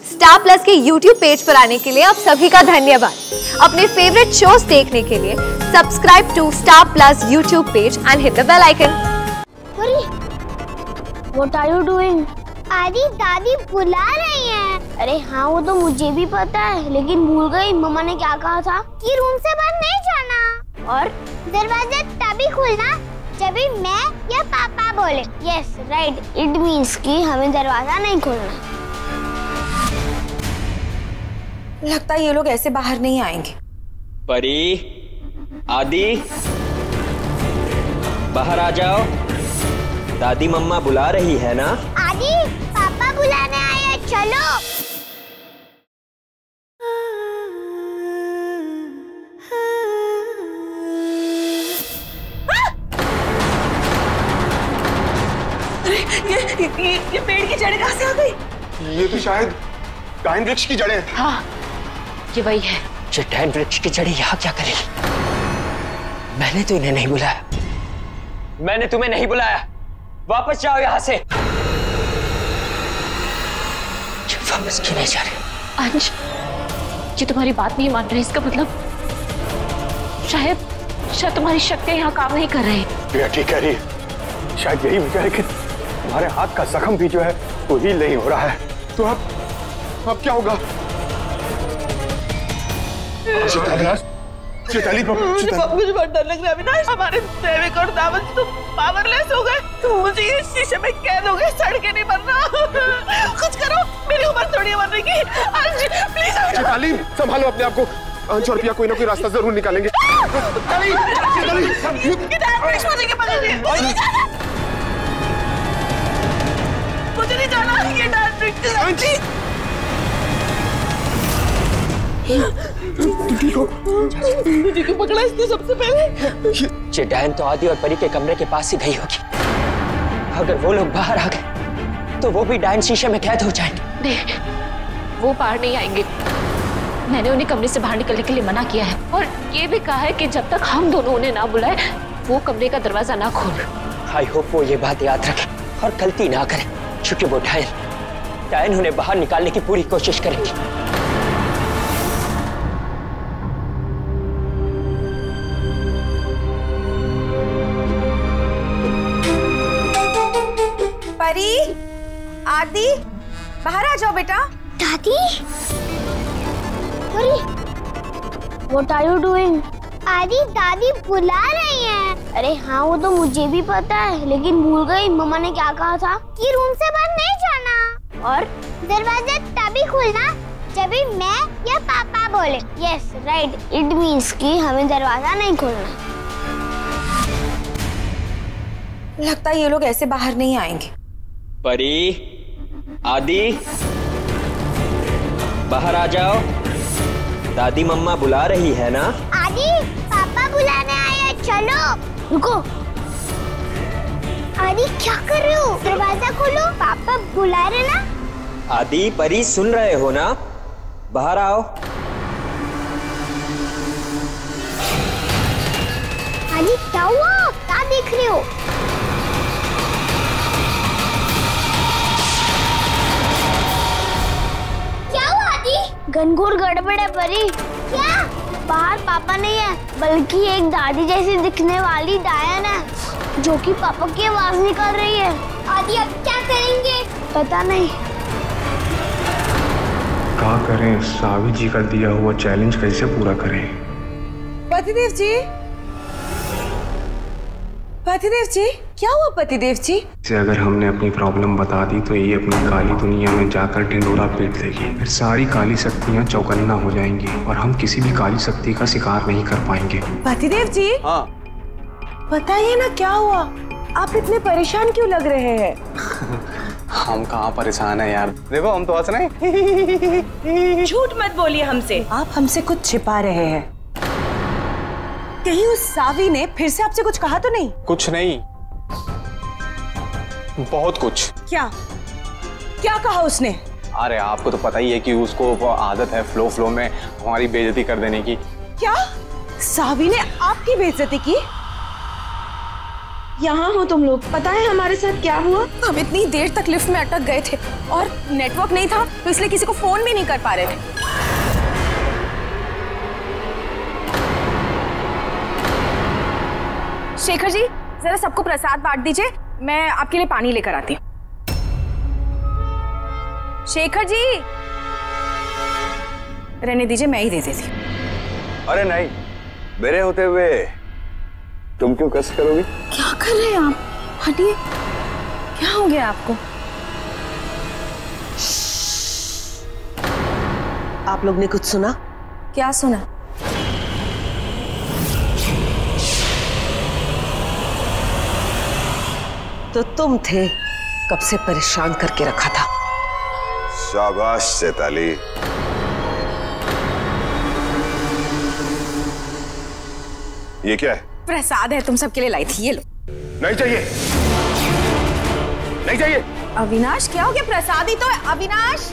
Star plus के YouTube page पर आने के लिए आप सभी का धन्यवाद। अपने फेवरेट शोज देखने के लिए subscribe to Star Plus YouTube page and hit the bell icon. What are you doing? आदि दादी बुला रही हैं। अरे हाँ वो तो मुझे भी पता है, लेकिन भूल गई मम्मा ने क्या कहा था कि रूम से बाहर नहीं जाना और दरवाजा तभी खुलना जब भी मैं या पापा बोले। यस राइट, इट मीन्स कि हमें दरवाजा नहीं खोलना। लगता है ये लोग ऐसे बाहर नहीं आएंगे। परी, आदि, बाहर आ जाओ। दादी मम्मा बुला रही है ना। आदि पापा बुलाने आए हैं, चलो। ये पेड़ की जड़ें कहाँ से आ गई? ये तो शायद डाइन वृक्ष की जड़ें हैं। हाँ, ये वही है। ये डाइन वृक्ष की जड़ें यहाँ क्या करेगी? मैंने तो इन्हें नहीं बुलाया। मैंने तुम्हें नहीं बुलाया। वापस जाओ यहाँ से। वापस क्यों नहीं जा रहे? अंश, ये तुम्हारी बात नहीं मान रहे, इसका मतलब शायद तुम्हारी शक्तियाँ यहाँ काम नहीं कर रही। प्रिया ठीक कह रही है। शायद यही वजह है कि तुम्हारे हाथ का जख्म भी जो है वो हील नहीं हो रहा है। तो अब क्या होगा? चैताली मुझे बहुत डर लग रहा है अविनाश। हमारे सेविक और दावत तो पावरलेस हो गए। तो मुझे इस शीशे में कैद हो गए, सड़के नहीं बनना। कुछ करो, मेरी उम्र थोड़ी है मरने की। अंश प्लीज। चैताली संभालो अपने आप को। अंश और प्रिया कोई ना कोई रास्ता जरूर निकालेंगे। मुझे नहीं जाना ये डांस वृक्ष। मुझे क्यों पकड़ा इसने सबसे पहले? डायन तो आदि और परी के कमरे के पास ही गई होगी। अगर वो लोग बाहर आ गए तो वो भी डायन शीशे में कैद हो जाएंगे। नहीं, वो बाहर नहीं आएंगे। मैंने उन्हें कमरे से बाहर निकलने के लिए मना किया है और ये भी कहा है कि जब तक हम दोनों उन्हें ना बुलाए वो कमरे का दरवाजा ना खोले। आई होप वो ये बात याद रखे और गलती ना करे, क्योंकि वो डायन उन्हें बाहर निकालने की पूरी कोशिश करेगी। परी, आदि, बाहर आ जाओ बेटा। दादी, What are you doing? आदि दादी बुला रही हैं। अरे हाँ वो तो मुझे भी पता है, लेकिन भूल गई मम्मा ने क्या कहा था कि रूम से बाहर नहीं जाना और दरवाजा तभी खुलना जब भी मैं या पापा बोले। यस राइट, इट मीन्स कि हमें दरवाजा नहीं खोलना। लगता है ये लोग ऐसे बाहर नहीं आएंगे। परी, आदि, बाहर आ जाओ। दादी मम्मा बुला रही है ना। आदि पापा बुलाने आए हैं, चलो। रुको आदि, क्या कर रहे हो? दरवाजा खोलो, पापा बुला रहे ना। आदि, परी सुन रहे हो ना? बाहर आओ। आदि क्या हुआ? क्या देख रहे हो? घनघोर गड़बड़ है परी। क्या? बाहर पापा नहीं है, बल्कि एक दादी जैसी दिखने वाली डायन है जो कि पापा की आवाज निकाल रही है। आदि अब क्या करेंगे? पता नहीं। क्या करें? सावी जी का दिया हुआ चैलेंज कैसे पूरा करें? पतिदेव जी, पतिदेव जी, क्या हुआ पतिदेव जी? अगर हमने अपनी प्रॉब्लम बता दी तो ये अपनी काली दुनिया में जाकर ढिंडोरा पीट देगी। फिर सारी काली शक्तियाँ चौकन्ना हो जाएंगी और हम किसी भी काली शक्ति का शिकार नहीं कर पाएंगे। पतिदेव जी, हाँ बताइए ना क्या हुआ? आप इतने परेशान क्यों लग रहे हैं? हम कहाँ परेशान है यार, देखो हम तो हंस रहे। झूठ मत बोलिए हमसे। आप हमसे कुछ छिपा रहे हैं। कहीं उस सावी ने फिर से आपसे कुछ कहा तो नहीं? कुछ नहीं, बहुत कुछ। क्या क्या कहा उसने? अरे आपको तो पता ही है कि उसको आदत है फ्लो में हमारी बेइज्जती कर देने की। क्या सावी ने आपकी बेइज्जती की? यहाँ हो तुम लोग? पता है हमारे साथ क्या हुआ? हम इतनी देर तक लिफ्ट में अटक गए थे और नेटवर्क नहीं था, तो इसलिए किसी को फोन भी नहीं कर पा रहे थे। शेखर जी, जरा सबको प्रसाद बांट दीजिए, मैं आपके लिए पानी लेकर आती हूँ। शेखर जी, रहने दीजिए, मैं ही दे देती हूँ। अरे नहीं, मेरे होते हुए तुम क्यों कष्ट करोगी? क्या कर रहे हैं आप? हटिए, क्या हो गया आपको? आप लोग ने कुछ सुना? क्या सुना? तो तुम थे, कब से परेशान करके रखा था। शाबाश चैताली। ये क्या है? प्रसाद है, तुम सबके लिए लाई थी, ये लो। नहीं चाहिए, नहीं चाहिए। अविनाश, क्या हो गया? प्रसाद ही तो है। अविनाश,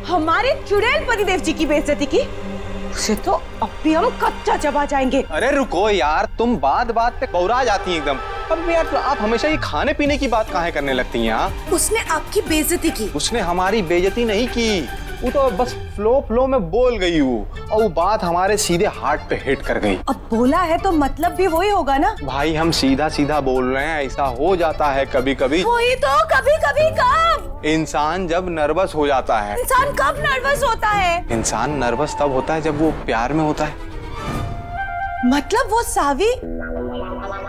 हमारे चुड़ैल पतिदेव जी की बेइज्जती की, उसे तो अब भी हम कच्चा चबा जाएंगे। अरे रुको यार, तुम बात बात पे बौरा जाती हैं एकदम। अब यार आप हमेशा ये खाने पीने की बात काहे करने लगती हैं? यहाँ उसने आपकी बेइज्जती की। उसने हमारी बेइज्जती नहीं की, वो तो बस फ्लो में बोल गई वो, और वो बात हमारे सीधे हार्ट पे हिट कर गई। अब बोला है तो मतलब भी वही होगा ना। भाई हम सीधा सीधा बोल रहे हैं, ऐसा हो जाता है कभी कभी। वही तो, कभी कभी कब? इंसान जब नर्वस हो जाता है। इंसान कब नर्वस होता है? इंसान नर्वस तब होता है जब वो प्यार में होता है। मतलब वो सावी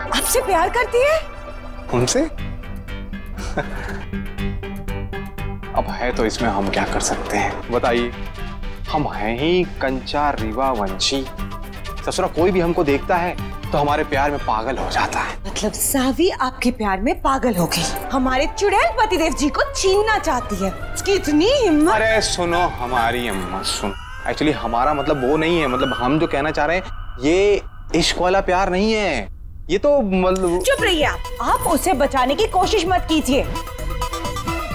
आपसे प्यार करती है? उनसे? अब है तो इसमें हम क्या कर सकते हैं बताइए? हम हैं ही कंचा रीवा वंशी। ससुरा कोई भी हमको देखता है तो हमारे प्यार में पागल हो जाता है। मतलब सावी आपके प्यार में पागल हो गई, हमारे चुड़ैल पतिदेव जी को छीनना चाहती है। उसकी इतनी हिम्मत। अरे सुनो हमारी अम्मा, सुन, एक्चुअली हमारा मतलब वो नहीं है। मतलब हम जो कहना चाह रहे हैं, ये इश्क वाला प्यार नहीं है, ये तो मतलब। चुप रहिए आप उसे बचाने की कोशिश मत कीजिए।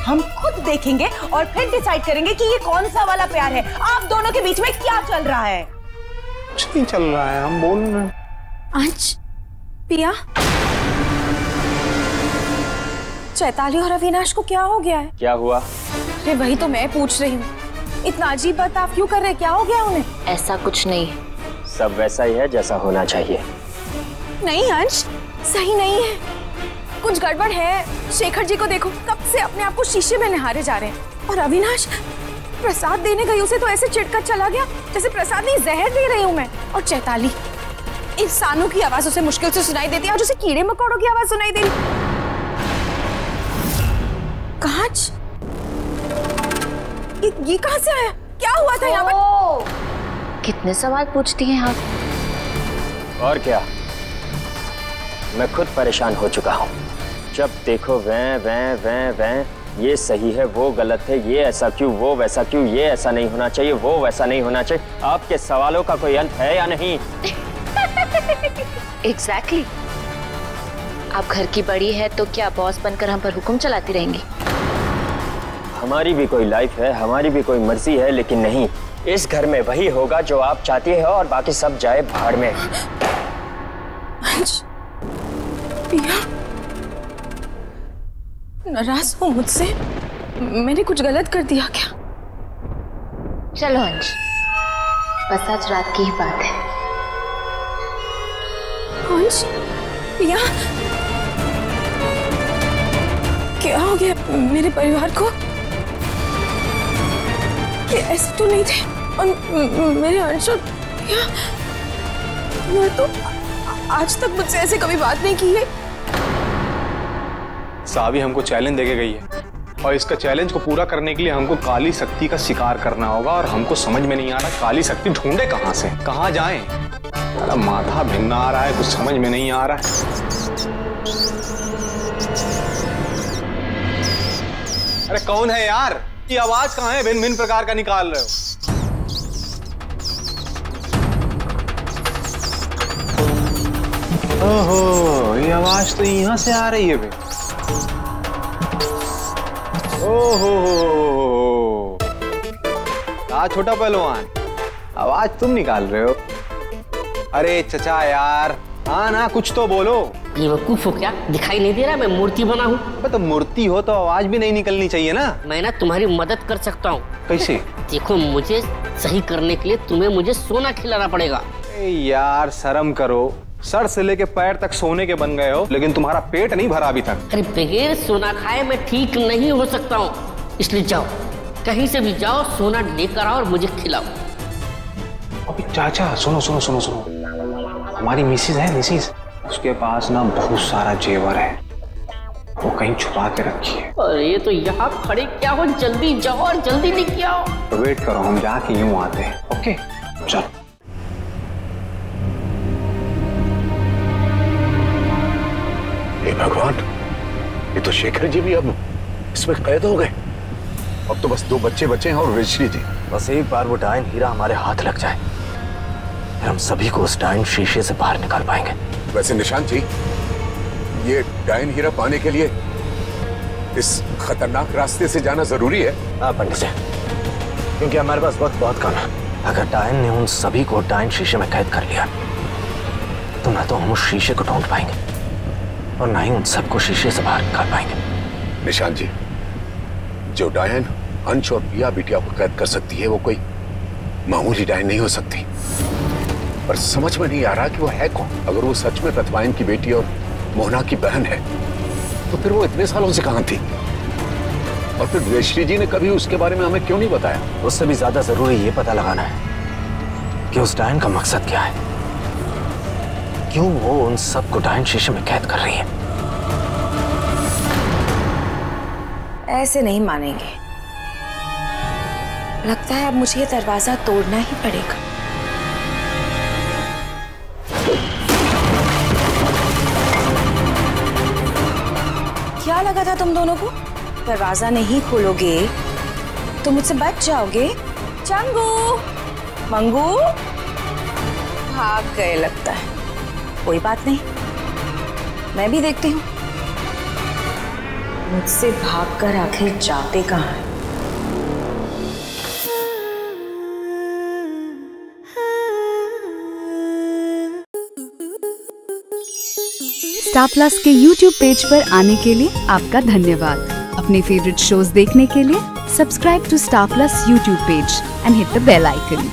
हम खुद देखेंगे और फिर डिसाइड करेंगे कि ये कौन सा वाला प्यार है। आप दोनों के बीच में क्या चल रहा है? कुछ नहीं चल रहा है, हम बोल रहे हैं। अंश, पिया, चैताली और अविनाश को क्या हो गया है? क्या हुआ? अरे वही तो मैं पूछ रही हूँ, इतना अजीब बात आप क्यों कर रहे हैं? क्या हो गया उन्हें? ऐसा कुछ नहीं, सब वैसा ही है जैसा होना चाहिए। नहीं अंश, सही नहीं है, कुछ गड़बड़ है। शेखर जी को देखो, कब से अपने आप को शीशे में निहारे जा रहे हैं। और अविनाश प्रसाद देने गई, उसे तो ऐसे चिढ़कर चला गया जैसे प्रसाद नहीं जहर दे रही हूँ मैं। और चैताली, इंसानों की आवाज उसे मुश्किल से सुनाई देती है, आज उसे कीड़े मकोड़ों की आवाज सुनाई दे रही। कांच, ये कहाँ से आया? क्या हुआ था यहाँ पर? कितने सवाल पूछती हैं आप। और क्या, मैं खुद परेशान हो चुका हूँ। जब देखो वैं वैं वैं वैं, ये सही है वो गलत है, ये ऐसा क्यों वो वैसा क्यों, ये ऐसा नहीं होना चाहिए वो वैसा नहीं होना चाहिए। आपके सवालों का कोई अंत है या नहीं? एग्जैक्टली। आप घर की बड़ी है तो क्या बॉस बनकर हम पर हुक्म चलाती रहेंगी? हमारी भी कोई लाइफ है, हमारी भी कोई मर्जी है, लेकिन नहीं, इस घर में वही होगा जो आप चाहती है और बाकी सब जाए भाड़ में। पिया, नाराज हो मुझसे? मैंने कुछ गलत कर दिया क्या? चलो अंश, बस आज रात की ही बात है। अंश, पिया, क्या हो गया मेरे परिवार को? ये ऐसे तो नहीं थे। और मेरे अंश और पिया, मैं तो आज तक मुझसे ऐसे कभी बात नहीं की है। सावी हमको चैलेंज देके गई है और इसका चैलेंज को पूरा करने के लिए हमको काली शक्ति का शिकार करना होगा। और हमको समझ में नहीं आ रहा काली शक्ति ढूंढे कहाँ से, कहाँ जाएं? अरे माथा भिन्ना आ रहा है, कुछ समझ में नहीं आ रहा है। अरे कौन है यार? ये आवाज कहाँ है भिन्न भिन्न प्रकार का निकाल रहे हो? ओहो, ये आवाज तो यहाँ से आ रही है बे। ओहो, छोटा पहलवान, आवाज तुम निकाल रहे हो? अरे चचा यार, हाँ ना, कुछ तो बोलो। ये वकूफ हो क्या? दिखाई नहीं दे रहा मैं मूर्ति बना हूँ? तो मूर्ति हो तो आवाज भी नहीं निकलनी चाहिए ना। मैं ना तुम्हारी मदद कर सकता हूँ। कैसे? देखो, मुझे सही करने के लिए तुम्हें मुझे सोना खिलाना पड़ेगा। यार शर्म करो, सर से लेके पैर तक सोने के बन गए हो, लेकिन तुम्हारा पेट नहीं भरा अभी तक। अरे बगैर सोना खाए मैं ठीक नहीं हो सकता हूँ, इसलिए जाओ, कहीं से भी जाओ, सोना लेकर आओ और मुझे खिलाओ। अभी चाचा सुनो सुनो सुनो सुनो, हमारी मिसिज है, मिसिज, उसके पास ना बहुत सारा जेवर है, वो कहीं छुपा के रखी है। अरे तो यहाँ खड़े क्या हो, जल्दी जाओ और जल्दी लेके आओ। तो वेट करो, हम जाके यूं आते हैं। ओके चलो। हे भगवान, ये तो शेखर जी भी अब इसमें कैद हो गए। अब तो बस 2 बच्चे बचे हैं और ऋषि जी। बस एक बार वो डायन हीरा हमारे हाथ लग जाए, फिर हम सभी को उस डायन शीशे से बाहर निकाल पाएंगे। वैसे निशांत जी, ये डायन हीरा पाने के लिए इस खतरनाक रास्ते से जाना जरूरी है? हाँ पंडित जी, क्योंकि हमारे पास वक्त बहुत कम है। अगर डायन ने उन सभी को डायन शीशे में कैद कर लिया तो ना तो हम उस शीशे को ढूंढ पाएंगे और ना ही उन सबको शीशे से बाहर निकाल पाएंगे। निशांत जी, जो डायन अंश और पिया बिटिया को कैद कर सकती है, वो कोई मामूली डायन नहीं हो सकती। पर समझ में नहीं आ रहा कि वो है कौन। अगर वो सच में तत्वायन की बेटी और मोहना की बहन है, तो फिर वो इतने सालों से कहां थी? और फिर ऋषि जी ने कभी उसके बारे में हमें क्यों नहीं बताया? उससे भी ज्यादा जरूरी ये पता लगाना है कि उस डायन का मकसद क्या है, क्यों वो उन सबको डायन शीशे में कैद कर रही है। ऐसे नहीं मानेंगे, लगता है अब मुझे ये दरवाजा तोड़ना ही पड़ेगा। क्या लगा था तुम दोनों को? दरवाजा नहीं खोलोगे तो मुझसे बच जाओगे। चंगू, मंगू, भाग गए लगता है। कोई बात नहीं, मैं भी देखती हूँ मुझसे भागकर आखिर जाते कहाँ हैं। स्टार प्लस के YouTube पेज पर आने के लिए आपका धन्यवाद। अपने फेवरेट शोज देखने के लिए subscribe to Star Plus YouTube page and hit the bell icon.